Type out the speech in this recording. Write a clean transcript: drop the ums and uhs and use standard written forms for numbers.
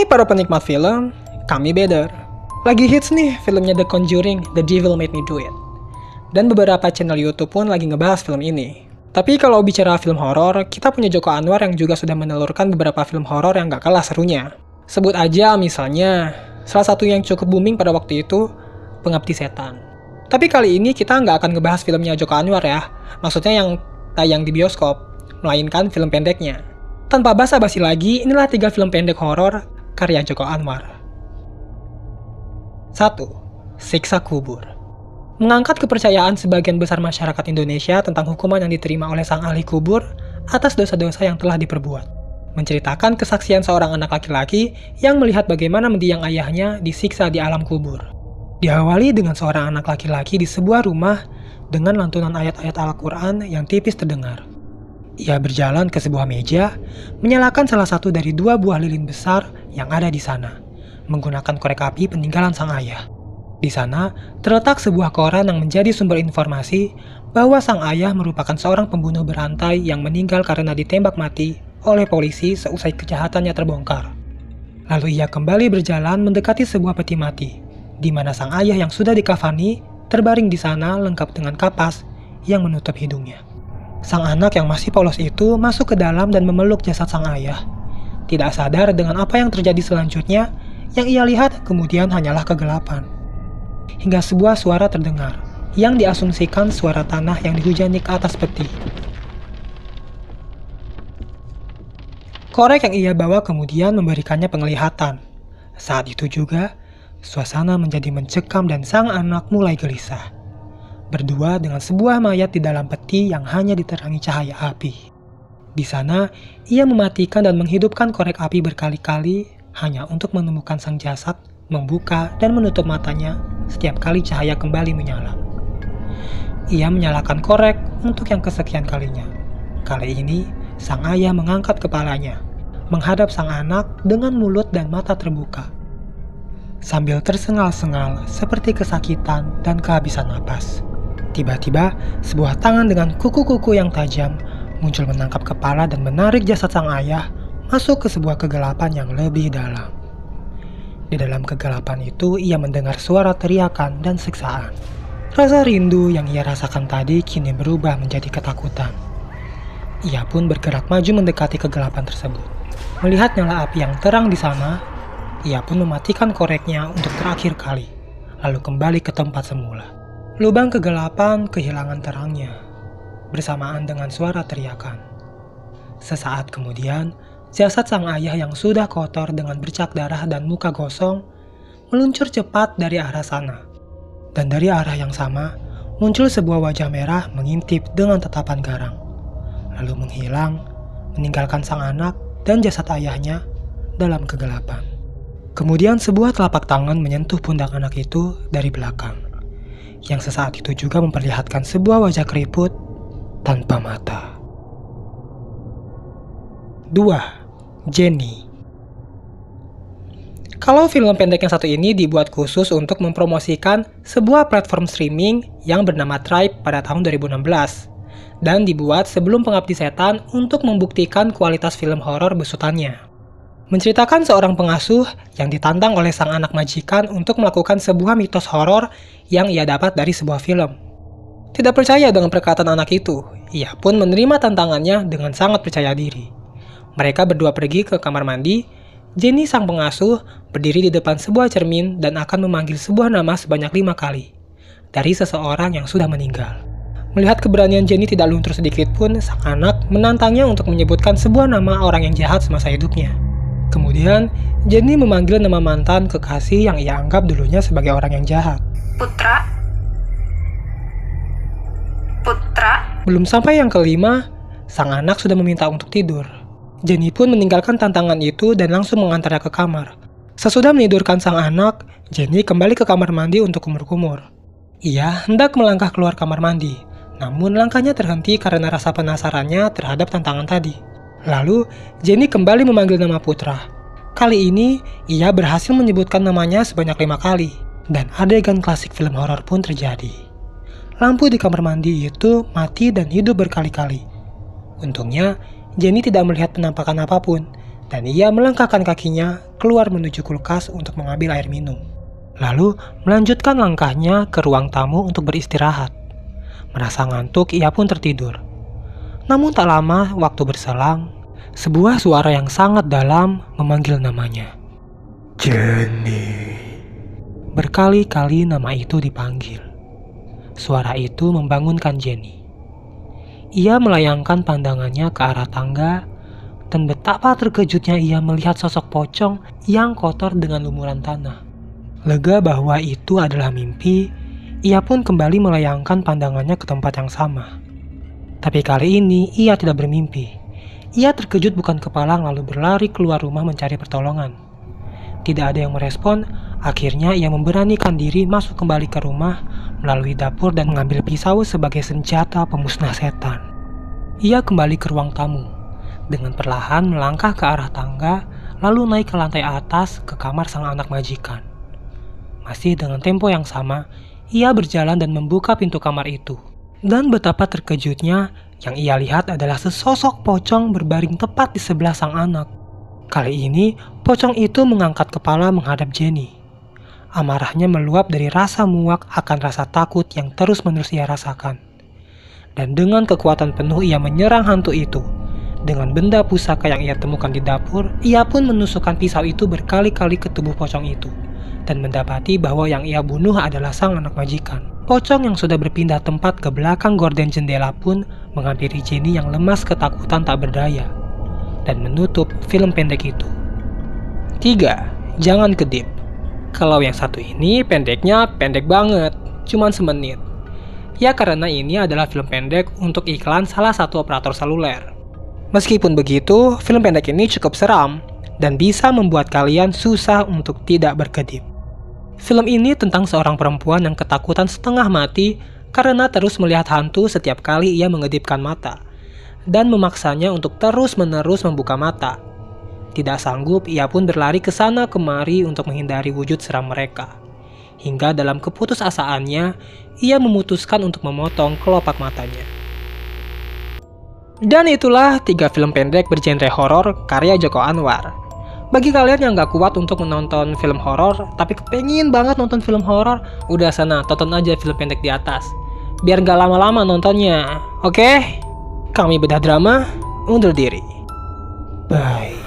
Hai para penikmat film, kami Beder. Lagi hits nih filmnya The Conjuring, The Devil Made Me Do It. Dan beberapa channel YouTube pun lagi ngebahas film ini. Tapi kalau bicara film horor, kita punya Joko Anwar yang juga sudah menelurkan beberapa film horor yang gak kalah serunya. Sebut aja misalnya, salah satu yang cukup booming pada waktu itu, Pengabdi Setan. Tapi kali ini kita nggak akan ngebahas filmnya Joko Anwar ya, maksudnya yang tayang di bioskop, melainkan film pendeknya. Tanpa basa-basi lagi, inilah 3 film pendek horor karya Joko Anwar. 1. Siksa Kubur. Mengangkat kepercayaan sebagian besar masyarakat Indonesia tentang hukuman yang diterima oleh sang ahli kubur atas dosa-dosa yang telah diperbuat. Menceritakan kesaksian seorang anak laki-laki yang melihat bagaimana mendiang ayahnya disiksa di alam kubur. Diawali dengan seorang anak laki-laki di sebuah rumah dengan lantunan ayat-ayat Al-Quran yang tipis terdengar. Ia berjalan ke sebuah meja, menyalakan salah satu dari 2 buah lilin besar yang ada di sana, menggunakan korek api peninggalan sang ayah. Di sana, terletak sebuah koran yang menjadi sumber informasi bahwa sang ayah merupakan seorang pembunuh berantai yang meninggal karena ditembak mati oleh polisi seusai kejahatannya terbongkar. Lalu ia kembali berjalan mendekati sebuah peti mati, di mana sang ayah yang sudah dikafani terbaring di sana lengkap dengan kapas yang menutup hidungnya. Sang anak yang masih polos itu masuk ke dalam dan memeluk jasad sang ayah. Tidak sadar dengan apa yang terjadi selanjutnya, yang ia lihat kemudian hanyalah kegelapan. Hingga sebuah suara terdengar, yang diasumsikan suara tanah yang dihujani ke atas peti. Korek yang ia bawa kemudian memberikannya penglihatan. Saat itu juga, suasana menjadi mencekam dan sang anak mulai gelisah. Berdua dengan sebuah mayat di dalam peti yang hanya diterangi cahaya api. Di sana, ia mematikan dan menghidupkan korek api berkali-kali hanya untuk menemukan sang jasad, membuka dan menutup matanya setiap kali cahaya kembali menyala. Ia menyalakan korek untuk yang kesekian kalinya. Kali ini, sang ayah mengangkat kepalanya, menghadap sang anak dengan mulut dan mata terbuka. Sambil tersengal-sengal seperti kesakitan dan kehabisan napas. Tiba-tiba, sebuah tangan dengan kuku-kuku yang tajam muncul menangkap kepala dan menarik jasad sang ayah masuk ke sebuah kegelapan yang lebih dalam. Di dalam kegelapan itu, ia mendengar suara teriakan dan siksaan. Rasa rindu yang ia rasakan tadi kini berubah menjadi ketakutan. Ia pun bergerak maju mendekati kegelapan tersebut. Melihat nyala api yang terang di sana, ia pun mematikan koreknya untuk terakhir kali, lalu kembali ke tempat semula. Lubang kegelapan kehilangan terangnya, bersamaan dengan suara teriakan. Sesaat kemudian, jasad sang ayah yang sudah kotor dengan bercak darah dan muka gosong, meluncur cepat dari arah sana. Dan dari arah yang sama, muncul sebuah wajah merah mengintip dengan tatapan garang. Lalu menghilang, meninggalkan sang anak dan jasad ayahnya dalam kegelapan. Kemudian sebuah telapak tangan menyentuh pundak anak itu dari belakang, yang sesaat itu juga memperlihatkan sebuah wajah keriput tanpa mata. 2. Jenny. Kalau film pendek yang satu ini dibuat khusus untuk mempromosikan sebuah platform streaming yang bernama Tribe pada tahun 2016, dan dibuat sebelum Pengabdi Setan untuk membuktikan kualitas film horor besutannya. Menceritakan seorang pengasuh yang ditantang oleh sang anak majikan untuk melakukan sebuah mitos horor yang ia dapat dari sebuah film. Tidak percaya dengan perkataan anak itu, ia pun menerima tantangannya dengan sangat percaya diri. Mereka berdua pergi ke kamar mandi. Jenny sang pengasuh berdiri di depan sebuah cermin dan akan memanggil sebuah nama sebanyak 5 kali dari seseorang yang sudah meninggal. Melihat keberanian Jenny tidak luntur sedikit pun, sang anak menantangnya untuk menyebutkan sebuah nama orang yang jahat semasa hidupnya. Kemudian, Jenny memanggil nama mantan kekasih yang ia anggap dulunya sebagai orang yang jahat. Putra. Belum sampai yang kelima, sang anak sudah meminta untuk tidur. Jenny pun meninggalkan tantangan itu dan langsung mengantarnya ke kamar. Sesudah menidurkan sang anak, Jenny kembali ke kamar mandi untuk kumur-kumur. Ia hendak melangkah keluar kamar mandi, namun langkahnya terhenti karena rasa penasarannya terhadap tantangan tadi. Lalu, Jenny kembali memanggil nama Putra. Kali ini, ia berhasil menyebutkan namanya sebanyak 5 kali, dan adegan klasik film horor pun terjadi. Lampu di kamar mandi itu mati dan hidup berkali-kali. Untungnya, Jenny tidak melihat penampakan apapun, dan ia melangkahkan kakinya keluar menuju kulkas untuk mengambil air minum. Lalu melanjutkan langkahnya ke ruang tamu untuk beristirahat. Merasa ngantuk, ia pun tertidur. Namun tak lama waktu berselang, sebuah suara yang sangat dalam memanggil namanya. Jenny. Berkali-kali nama itu dipanggil. Suara itu membangunkan Jenny. Ia melayangkan pandangannya ke arah tangga, dan betapa terkejutnya ia melihat sosok pocong yang kotor dengan lumuran tanah. Lega bahwa itu adalah mimpi, ia pun kembali melayangkan pandangannya ke tempat yang sama. Tapi kali ini ia tidak bermimpi. Ia terkejut bukan kepalang lalu berlari keluar rumah mencari pertolongan. Tidak ada yang merespon, akhirnya ia memberanikan diri masuk kembali ke rumah melalui dapur dan mengambil pisau sebagai senjata pemusnah setan. Ia kembali ke ruang tamu. Dengan perlahan melangkah ke arah tangga, lalu naik ke lantai atas ke kamar sang anak majikan. Masih dengan tempo yang sama, ia berjalan dan membuka pintu kamar itu. Dan betapa terkejutnya, yang ia lihat adalah sesosok pocong berbaring tepat di sebelah sang anak. Kali ini, pocong itu mengangkat kepala menghadap Jenny. Amarahnya meluap dari rasa muak akan rasa takut yang terus-menerus ia rasakan. Dan dengan kekuatan penuh ia menyerang hantu itu. Dengan benda pusaka yang ia temukan di dapur, ia pun menusukkan pisau itu berkali-kali ke tubuh pocong itu. Dan mendapati bahwa yang ia bunuh adalah sang anak majikan. Pocong yang sudah berpindah tempat ke belakang gorden jendela pun menghampiri Jenny yang lemas ketakutan tak berdaya. Dan menutup film pendek itu. 3. Jangan kedip. Kalau yang satu ini pendeknya pendek banget, cuman semenit. Ya karena ini adalah film pendek untuk iklan salah satu operator seluler. Meskipun begitu, film pendek ini cukup seram dan bisa membuat kalian susah untuk tidak berkedip. Film ini tentang seorang perempuan yang ketakutan setengah mati karena terus melihat hantu setiap kali ia mengedipkan mata dan memaksanya untuk terus-menerus membuka mata. Tidak sanggup, ia pun berlari ke sana kemari untuk menghindari wujud seram mereka. Hingga dalam keputusasaannya, ia memutuskan untuk memotong kelopak matanya. Dan itulah 3 film pendek bergenre horor karya Joko Anwar. Bagi kalian yang gak kuat untuk menonton film horor, tapi kepengen banget nonton film horor, udah sana tonton aja film pendek di atas. Biar gak lama-lama nontonnya, oke? Kami Bedah Drama, undur diri. Bye.